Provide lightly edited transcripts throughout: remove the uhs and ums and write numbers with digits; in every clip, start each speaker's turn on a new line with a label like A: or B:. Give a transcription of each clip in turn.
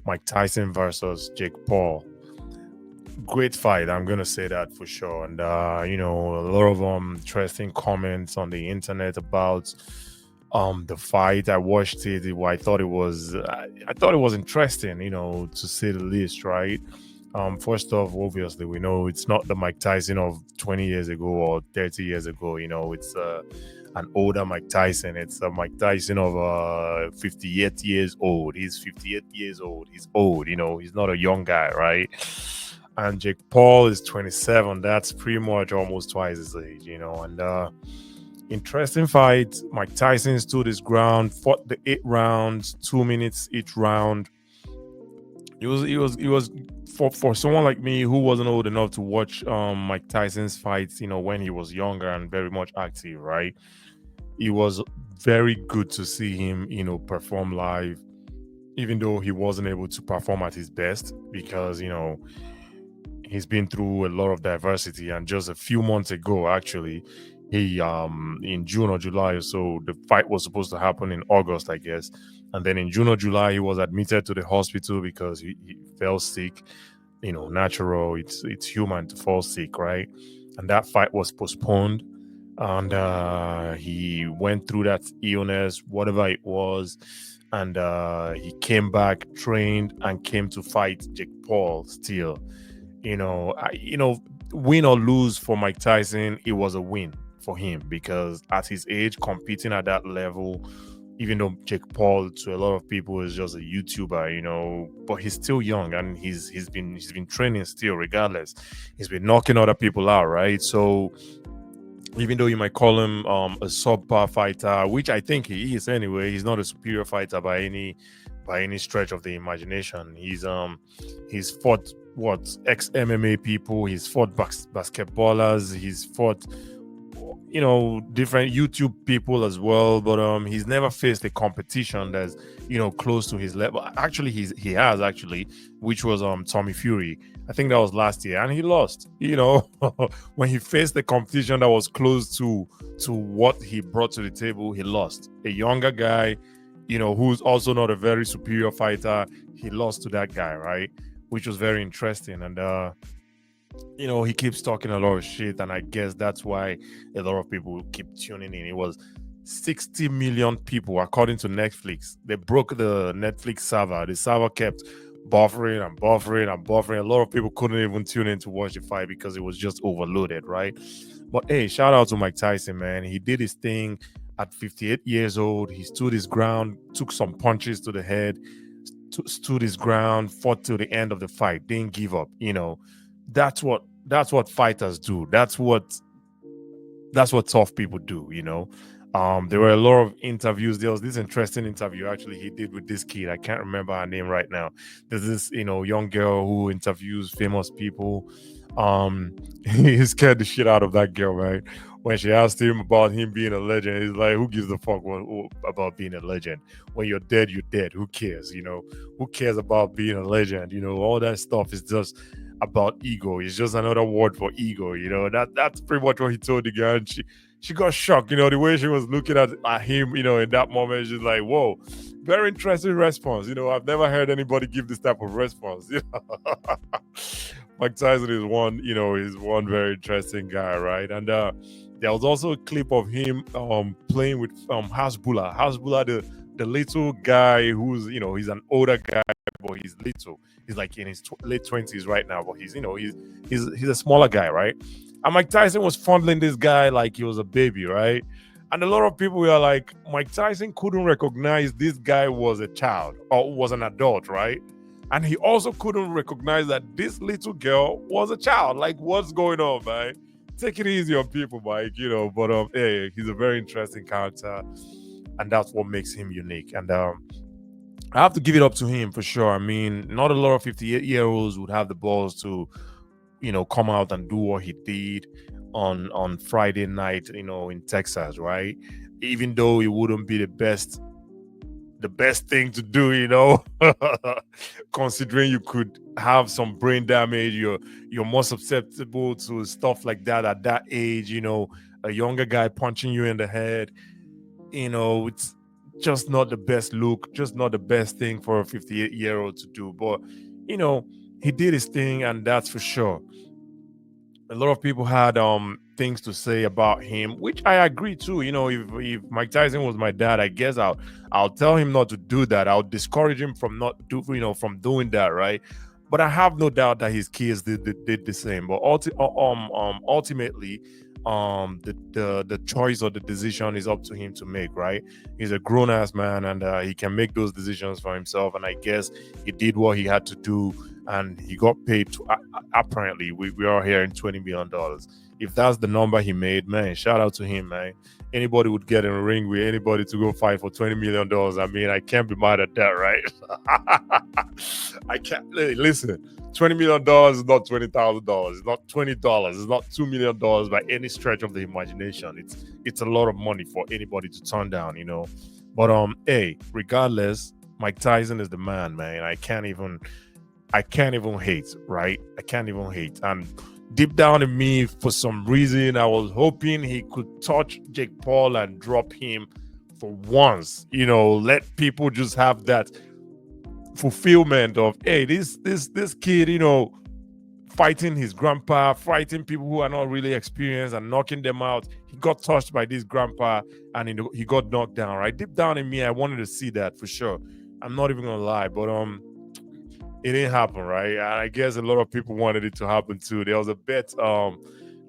A: Mike Tyson versus Jake Paul. Great fight, I'm gonna say that for sure. And a lot of interesting comments on the internet about the fight. I watched it. I thought it was I thought it was interesting, to say the least, right? First off, obviously, we know it's not the Mike Tyson of 20 years ago or 30 years ago. It's an older Mike Tyson. It's a Mike Tyson of 58 years old. He's 58 years old. He's old. He's not a young guy, right? And Jake Paul is 27. That's pretty much almost twice his age. And interesting fight. Mike Tyson stood his ground, fought the 8 rounds, 2 minutes each round. It was for someone like me who wasn't old enough to watch Mike Tyson's fights, when he was younger and very much active, right? It was very good to see him, perform live, even though he wasn't able to perform at his best because, he's been through a lot of diversity. And just a few months ago, actually, he in June or July or so, the fight was supposed to happen in August, I guess. And then in June or July, he was admitted to the hospital because he fell sick. Natural. It's human to fall sick, right? And that fight was postponed. And he went through that illness, whatever it was, and he came back, trained, and came to fight Jake Paul still. Win or lose for Mike Tyson, it was a win for him because at his age, competing at that level, even though Jake Paul to a lot of people is just a YouTuber, but he's still young and he's been training still regardless. He's been knocking other people out, right? So even though you might call him a subpar fighter, which I think he is anyway, he's not a superior fighter by any stretch of the imagination. He's fought what ex MMA people, he's fought basketballers, he's fought different YouTube people as well, but he's never faced a competition that's close to his level. Actually, he has actually, which was Tommy Fury. I think that was last year, and he lost. When he faced the competition that was close to what he brought to the table, he lost. A younger guy, who's also not a very superior fighter, he lost to that guy, right? Which was very interesting. And he keeps talking a lot of shit, and I guess that's why a lot of people keep tuning in. It was 60 million people, according to Netflix. They broke the Netflix server. The server kept buffering and buffering and buffering. A lot of people couldn't even tune in to watch the fight because it was just overloaded, right? But hey, shout out to Mike Tyson, man. He did his thing at 58 years old. He stood his ground, took some punches to the head, stood his ground, fought till the end of the fight, didn't give up. That's what fighters do. That's what tough people do. There were a lot of interviews. There was this interesting interview actually he did with this kid. I can't remember her name right now. There's this young girl who interviews famous people. He scared the shit out of that girl, right? When she asked him about him being a legend, he's like, "Who gives a fuck about being a legend? When you're dead, you're dead. Who cares? Who cares about being a legend? All that stuff is just about ego. It's just another word for ego. That's pretty much what he told the girl. And she got shocked. The way she was looking at him. In that moment, she's like, "Whoa, very interesting response." I've never heard anybody give this type of response. Mike Tyson is one very interesting guy, right? And there was also a clip of him playing with Hasbullah. Hasbullah, the little guy who's he's an older guy, but he's little. He's like in his late 20s right now, but he's a smaller guy, right? And Mike Tyson was fondling this guy like he was a baby, right? And a lot of people were like, Mike Tyson couldn't recognize this guy was a child or was an adult, right? And he also couldn't recognize that this little girl was a child. Like, what's going on, man? Take it easy on people, Mike. But hey, he's a very interesting character, and that's what makes him unique. And I have to give it up to him for sure. I mean, not a lot of 58-year-olds would have the balls to, come out and do what he did on Friday night, in Texas, right? Even though it wouldn't be the best thing to do, considering you could have some brain damage, you're more susceptible to stuff like that at that age, a younger guy punching you in the head, it's just not the best look, just not the best thing for a 58-year-old to do. But you know, he did his thing, and that's for sure. A lot of people had things to say about him, which I agree to. You know, if Mike Tyson was my dad, I guess I'll tell him not to do that. I'll discourage him from not do from doing that, right? But I have no doubt that his kids did the same. But ultimately, the choice or the decision is up to him to make, right? He's a grown ass man, and he can make those decisions for himself. And I guess he did what he had to do, and he got paid. Apparently, we are hearing $20 million. If that's the number he made, man, shout out to him, man. Anybody would get in a ring with anybody to go fight for $20 million. I mean, I can't be mad at that, right? I can't listen. $20 million is not $20,000. It's not $20. It's not $2 million by any stretch of the imagination. It's a lot of money for anybody to turn down, you know. But hey, regardless, Mike Tyson is the man, man. I can't even hate, right? I can't even hate. And deep down in me, for some reason, I was hoping he could touch Jake Paul and drop him for once. You know, let people just have that fulfillment of, hey, this kid, you know, fighting his grandpa, fighting people who are not really experienced and knocking them out. He got touched by this grandpa and he got knocked down, right? Deep down in me, I wanted to see that for sure. I'm not even gonna lie, but it didn't happen, right? And I guess a lot of people wanted it to happen too. There was a bet.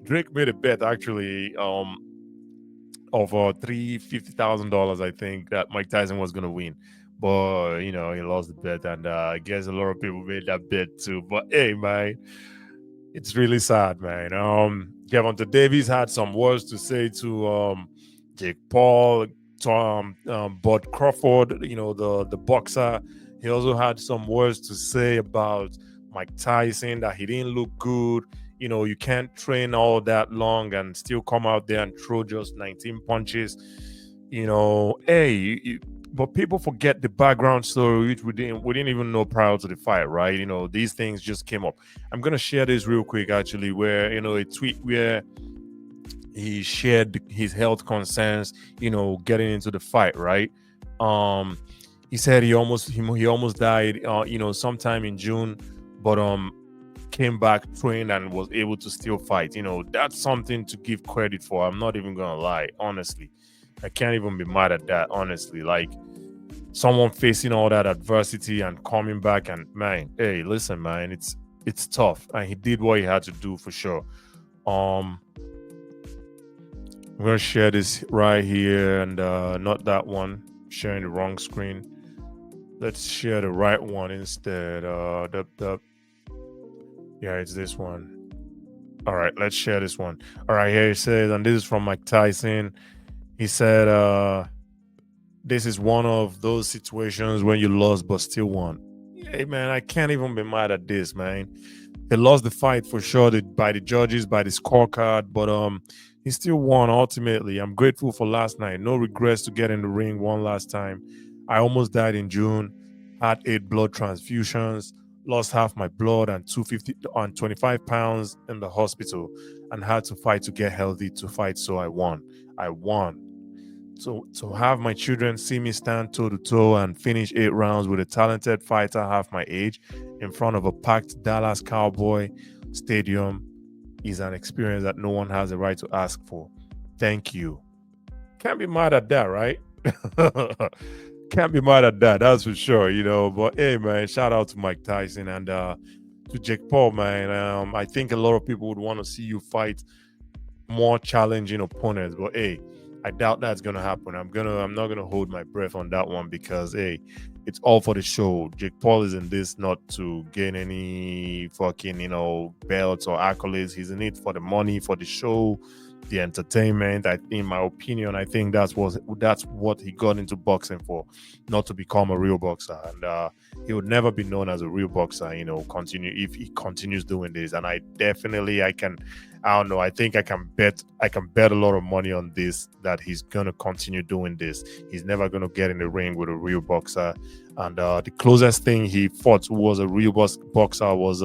A: Drake made a bet actually of $350,000, I think, that Mike Tyson was gonna win. But you know, he lost the bet, and I guess a lot of people made that bet too. But hey, man, it's really sad, man. Gervonta Davis had some words to say to Jake Paul, Bud Crawford, you know, the boxer. He also had some words to say about Mike Tyson, that he didn't look good. You know, you can't train all that long and still come out there and throw just 19 punches. You know, hey, but people forget the background story, which we didn't even know prior to the fight, right? You know, these things just came up. I'm gonna share this real quick, actually, where, you know, a tweet where he shared his health concerns, you know, getting into the fight, right? He said he almost died, you know, sometime in June, but came back trained and was able to still fight. You know, that's something to give credit for. I'm not even gonna lie, honestly. I can't even be mad at that, honestly. Like, someone facing all that adversity and coming back, and man, hey, listen, man, it's tough, and he did what he had to do for sure. I'm gonna share this right here, and not that one. Sharing the wrong screen. Let's share the right one instead. Yeah, it's this one. All right, let's share this one. All right, here it says, and this is from Mike Tyson. He said, this is one of those situations when you lost but still won. Hey, man, I can't even be mad at this, man. He lost the fight for sure by the judges, by the scorecard, but he still won ultimately. I'm grateful for last night. No regrets to get in the ring one last time. I almost died in June, had 8 blood transfusions, lost half my blood and 25 pounds in the hospital, and had to fight to get healthy to fight, so I won. I won. So to have my children see me stand toe to toe and finish 8 rounds with a talented fighter half my age in front of a packed Dallas Cowboy stadium is an experience that no one has a right to ask for. Thank you. Can't be mad at that, right? Can't be mad at that, that's for sure, you know. But hey, man, shout out to Mike Tyson and to Jake Paul, man. I think a lot of people would want to see you fight more challenging opponents, but hey, I doubt that's gonna happen. I'm not gonna hold my breath on that one, because hey, it's all for the show. Jake Paul is in this not to gain any fucking, you know, belts or accolades. He's in it for the money, for the show, the entertainment. In my opinion, I think that's what he got into boxing for, not to become a real boxer. And he would never be known as a real boxer, you know, if he continues doing this. And I don't know. I think I can bet a lot of money on this, that he's gonna continue doing this. He's never gonna get in the ring with a real boxer. And the closest thing he fought was a real boxer was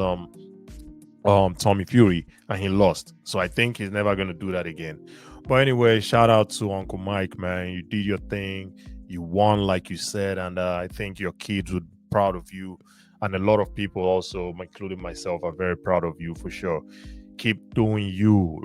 A: Tommy Fury, and he lost. So I think he's never gonna do that again. But anyway, shout out to Uncle Mike, man. You did your thing. You won, like you said, and I think your kids would be proud of you, and a lot of people also, including myself, are very proud of you for sure. Keep doing you.